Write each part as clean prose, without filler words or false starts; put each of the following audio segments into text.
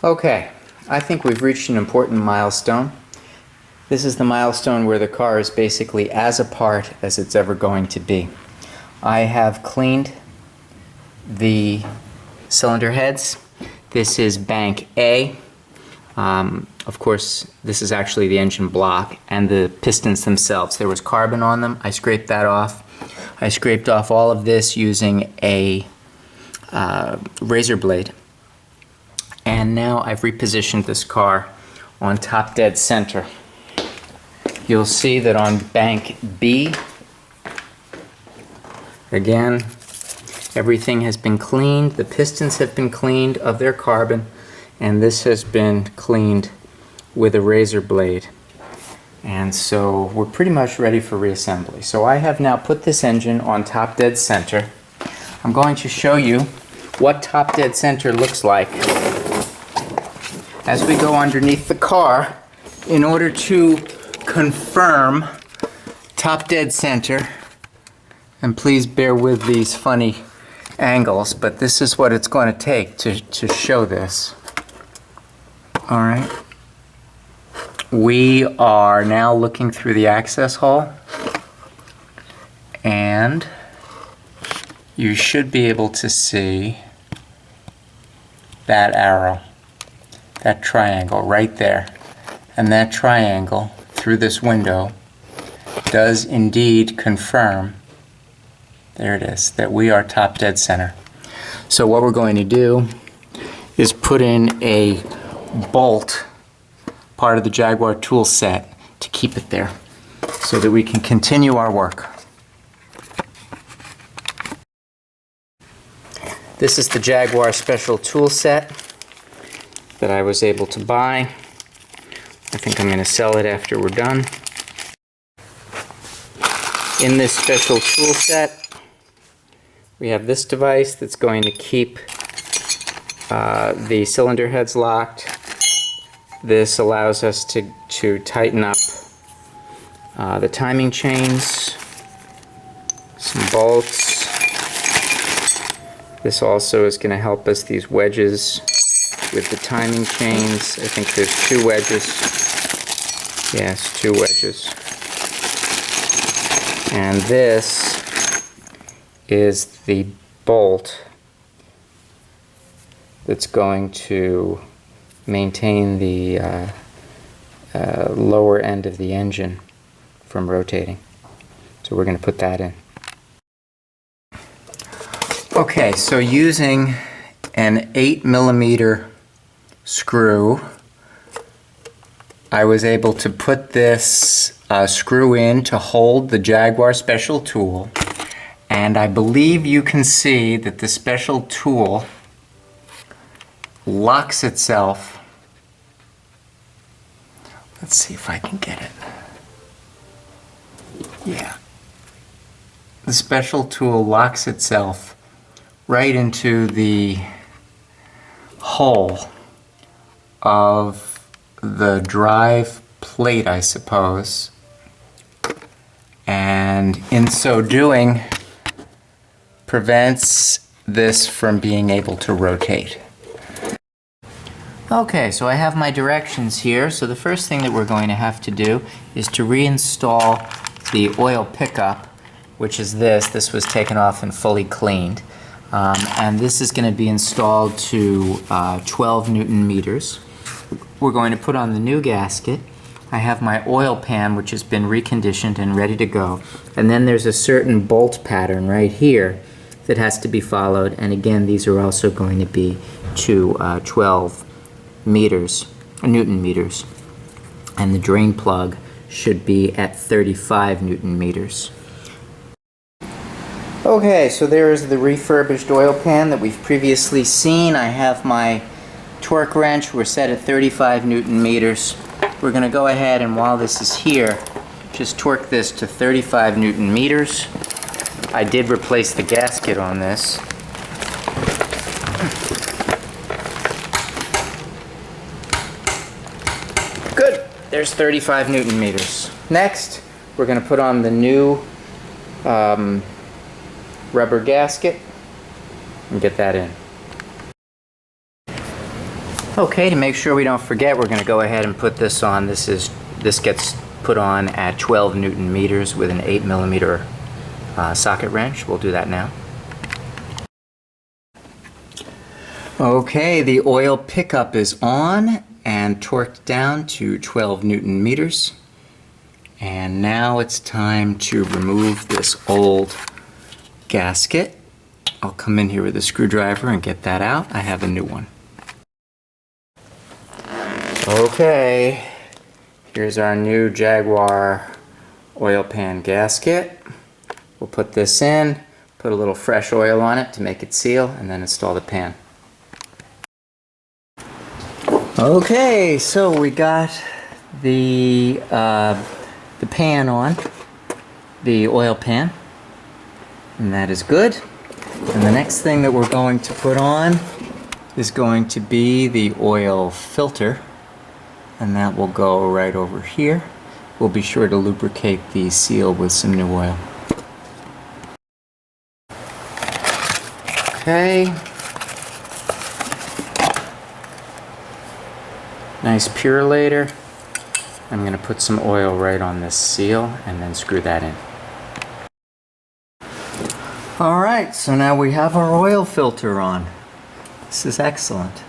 Okay, I think we've reached an important milestone. This is the milestone where the car is basically as apart as it's ever going to be. I have cleaned the cylinder heads. This is bank A. Of course, this is actually the engine block and the pistons themselves. There was carbon on them. I scraped that off. I scraped off all of this using a razor blade. And now I've repositioned this car on top dead center. You'll see that on bank B, again, everything has been cleaned. The pistons have been cleaned of their carbon, and this has been cleaned with a razor blade. And so we're pretty much ready for reassembly. So I have now put this engine on top dead center. I'm going to show you what top dead center looks like as we go underneath the car in order to confirm top dead center. And please bear with these funny angles, but this is what it's going to take to show this. All right. We are now looking through the access hole, and you should be able to see that arrow, that triangle right there. And that triangle through this window does indeed confirm, there it is, that we are top dead center. So what we're going to do is put in a bolt, part of the Jaguar tool set, to keep it there so that we can continue our work. This is the Jaguar special tool set that I was able to buy. I think I'm going to sell it after we're done. In this special tool set, we have this device that's going to keep the cylinder heads locked. This allows us to tighten up the timing chains, some bolts. This also is going to help us, these wedges with the timing chains. I think there's 2 wedges. Yes, 2 wedges. And this is the bolt that's going to maintain the lower end of the engine from rotating. So we're going to put that in. Okay, so using an 8mm screw, I was able to put this screw in to hold the Jaguar special tool, and I believe you can see that the special tool locks itself. Let's see if I can get it. Yeah. The special tool locks itself right into the hole of the drive plate, I suppose, and in so doing prevents this from being able to rotate. Okay, so I have my directions here. So the first thing that we're going to have to do is to reinstall the oil pickup, which is this. This was taken off and fully cleaned. And this is going to be installed to 12 Newton meters. We're going to put on the new gasket. I have my oil pan, which has been reconditioned and ready to go. And then there's a certain bolt pattern right here that has to be followed. And again, these are also going to be to 12 meters, Newton meters. And the drain plug should be at 35 Newton meters. Okay, so there is the refurbished oil pan that we've previously seen. I have my torque wrench. We're set at 35 Newton meters. We're going to go ahead and, while this is here, just torque this to 35 Newton meters. I did replace the gasket on this. Good. There's 35 Newton meters. Next, we're going to put on the new rubber gasket and get that in. Okay, to make sure we don't forget, we're going to go ahead and put this on. This gets put on at 12 Newton meters with an 8mm socket wrench. We'll do that now. Okay, the oil pickup is on and torqued down to 12 Newton meters. And now it's time to remove this old gasket. I'll come in here with a screwdriver and get that out. I have a new one. Okay, here's our new Jaguar oil pan gasket. We'll put this in, put a little fresh oil on it to make it seal, and then install the pan. Okay, so we got the pan on, the oil pan, and that is good. And the next thing that we're going to put on is going to be the oil filter. And that will go right over here. We'll be sure to lubricate the seal with some new oil. Okay. Nice purelator. I'm going to put some oil right on this seal and then screw that in. Alright, so now we have our oil filter on. This is excellent.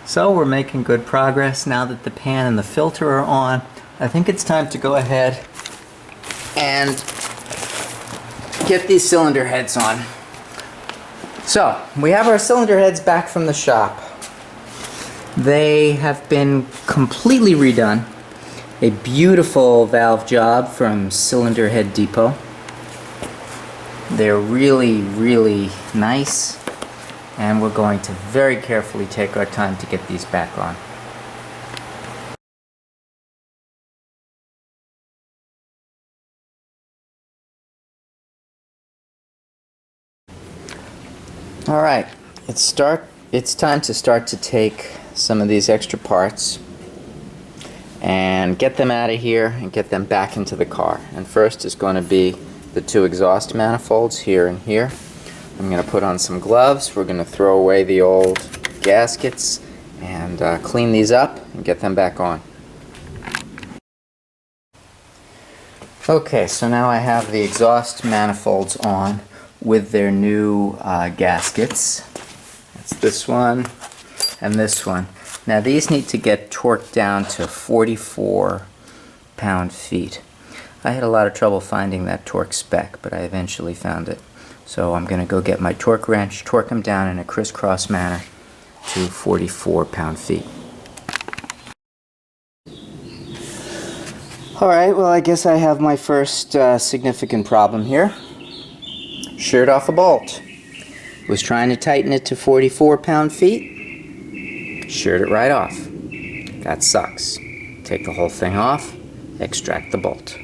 So we're making good progress now that the pan and the filter are on. I think it's time to go ahead and get these cylinder heads on. So we have our cylinder heads back from the shop. They have been completely redone. A beautiful valve job from Cylinder Head Depot. They're really, really nice. And we're going to very carefully take our time to get these back on. All right, it's time to start to take some of these extra parts and get them out of here and get them back into the car. And first is going to be the two exhaust manifolds here and here. I'm going to put on some gloves. We're going to throw away the old gaskets and clean these up and get them back on. Okay, so now I have the exhaust manifolds on with their new gaskets. That's this one and this one. Now these need to get torqued down to 44 pound-feet. I had a lot of trouble finding that torque spec, but I eventually found it. So I'm going to go get my torque wrench, torque them down in a crisscross manner to 44 pound-feet. Alright, well I guess I have my first significant problem here. Sheared off a bolt. Was trying to tighten it to 44 pound-feet. Sheared it right off. That sucks. Take the whole thing off, extract the bolt.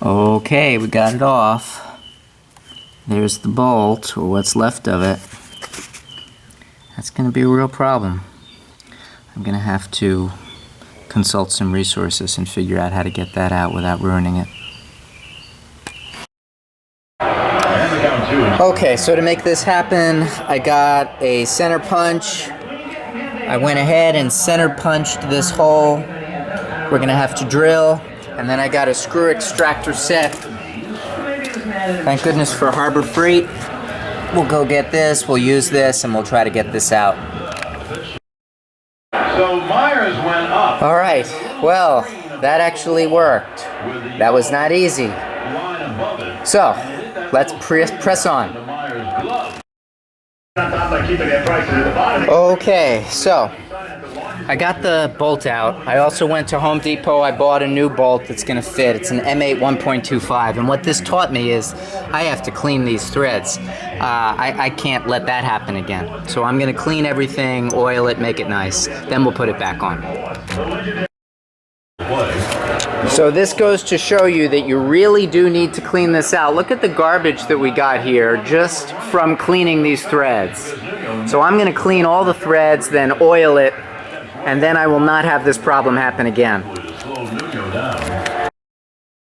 Okay, we got it off. There's the bolt, or what's left of it. That's going to be a real problem. I'm going to have to consult some resources and figure out how to get that out without ruining it. Okay, so to make this happen, I got a center punch. I went ahead and center punched this hole. We're going to have to drill. And then I got a screw extractor set. Thank goodness for Harbor Freight. We'll go get this, we'll use this, and we'll try to get this out. So Myers went up. Alright, well, that actually worked. That was not easy. So, let's press on. Okay, so I got the bolt out. I also went to Home Depot. I bought a new bolt that's going to fit. It's an M8 1.25. And what this taught me is I have to clean these threads. I can't let that happen again. So I'm going to clean everything, oil it, make it nice. Then we'll put it back on. So this goes to show you that you really do need to clean this out. Look at the garbage that we got here just from cleaning these threads. So I'm going to clean all the threads, then oil it, and then I will not have this problem happen again.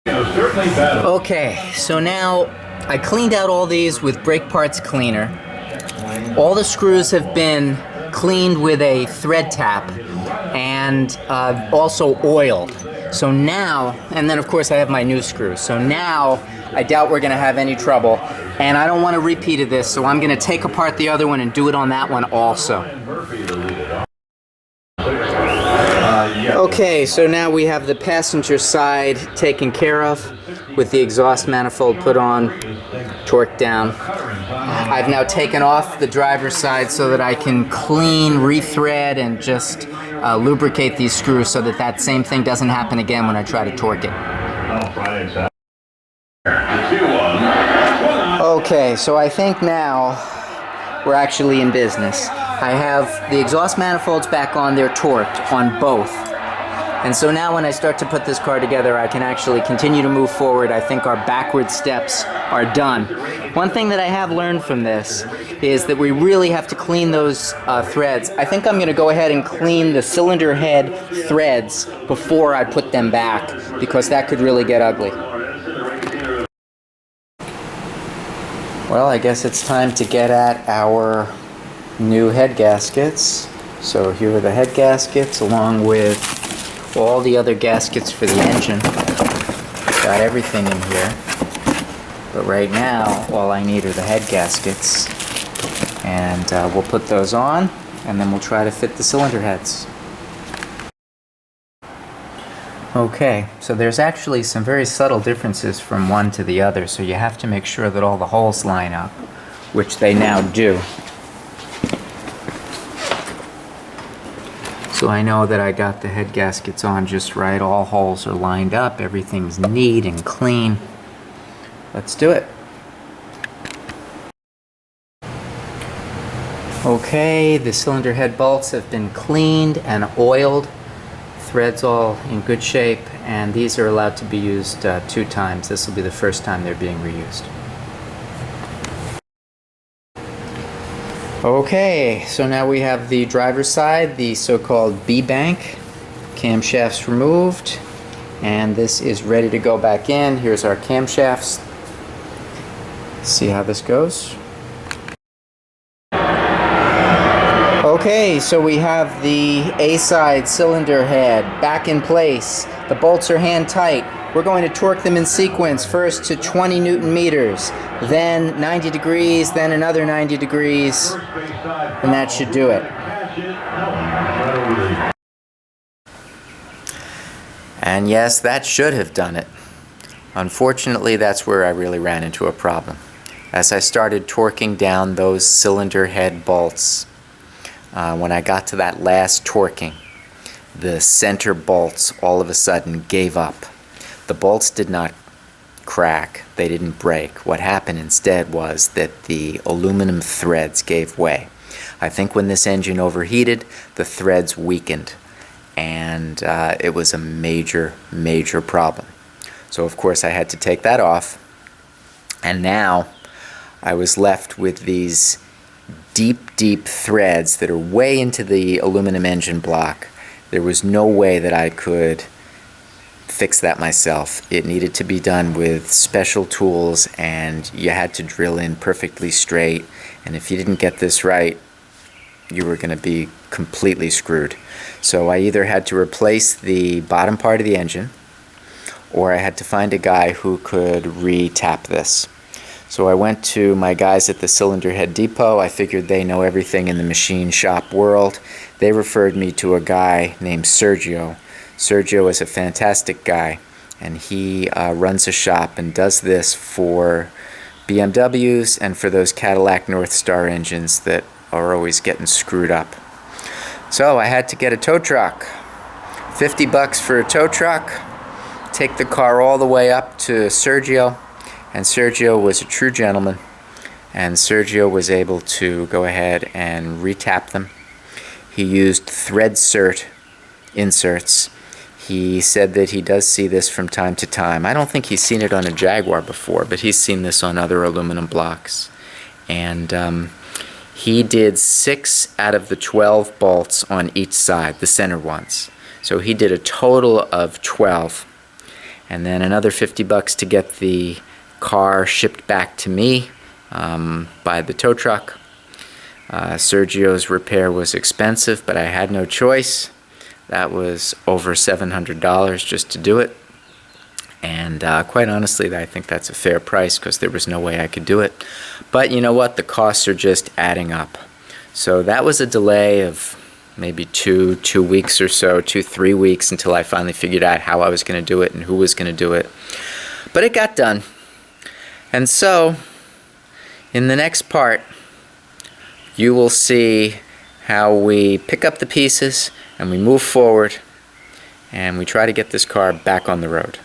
Okay, so now I cleaned out all these with brake parts cleaner. All the screws have been cleaned with a thread tap and also oiled. So now, and then of course I have my new screws. So now I doubt we're gonna have any trouble. And I don't want a repeat of this, so I'm gonna take apart the other one and do it on that one also. Okay, so now we have the passenger side taken care of with the exhaust manifold put on, torqued down. I've now taken off the driver's side so that I can clean, rethread, and just lubricate these screws so that that same thing doesn't happen again when I try to torque it. Okay, so I think now we're actually in business. I have the exhaust manifolds back on, they're torqued on both. And so now when I start to put this car together, I can actually continue to move forward. I think our backward steps are done. One thing that I have learned from this is that we really have to clean those threads. I think I'm going to go ahead and clean the cylinder head threads before I put them back, because that could really get ugly. Well, I guess it's time to get at our new head gaskets. So here are the head gaskets along with all the other gaskets for the engine. Got everything in here. But right now, all I need are the head gaskets. And we'll put those on, and then we'll try to fit the cylinder heads. Okay, so there's actually some very subtle differences from one to the other, so you have to make sure that all the holes line up, which they now do. So I know that I got the head gaskets on just right, all holes are lined up, everything's neat and clean. Let's do it. Okay, the cylinder head bolts have been cleaned and oiled. Threads all in good shape, and these are allowed to be used 2 times. This will be the first time they're being reused. Okay, so now we have the driver's side, the so-called B-bank, camshafts removed, and this is ready to go back in. Here's our camshafts. See how this goes. Okay, so we have the A-side cylinder head back in place. The bolts are hand tight. We're going to torque them in sequence, first to 20 Newton meters, then 90 degrees, then another 90 degrees, and that should do it. And yes, that should have done it. Unfortunately, that's where I really ran into a problem. As I started torquing down those cylinder head bolts, when I got to that last torquing, the center bolts all of a sudden gave up. The bolts did not crack, they didn't break. What happened instead was that the aluminum threads gave way. I think when this engine overheated, the threads weakened, and it was a major problem. So of course I had to take that off, and now I was left with these deep threads that are way into the aluminum engine block. There was no way that I could fix that myself. It needed to be done with special tools, and you had to drill in perfectly straight, and if you didn't get this right, you were going to be completely screwed. So I either had to replace the bottom part of the engine, or I had to find a guy who could re-tap this. So I went to my guys at the Cylinder Head Depot. I figured they know everything in the machine shop world. They referred me to a guy named Sergio. Sergio is a fantastic guy, and he runs a shop and does this for BMWs and for those Cadillac North Star engines that are always getting screwed up. So I had to get a tow truck. $50 for a tow truck. Take the car all the way up to Sergio, and Sergio was a true gentleman, and Sergio was able to go ahead and re-tap them. He used thread-cert inserts. He said that he does see this from time to time. I don't think he's seen it on a Jaguar before, but he's seen this on other aluminum blocks. And he did 6 out of the 12 bolts on each side, the center ones. So he did a total of 12. And then another $50 to get the car shipped back to me by the tow truck. Sergio's repair was expensive, but I had no choice. That was over $700 just to do it. And quite honestly, I think that's a fair price because there was no way I could do it. But you know what? The costs are just adding up. So that was a delay of maybe two weeks or so, 3 weeks, until I finally figured out how I was going to do it and who was going to do it. But it got done. And so, in the next part, you will see how we pick up the pieces and we move forward and we try to get this car back on the road.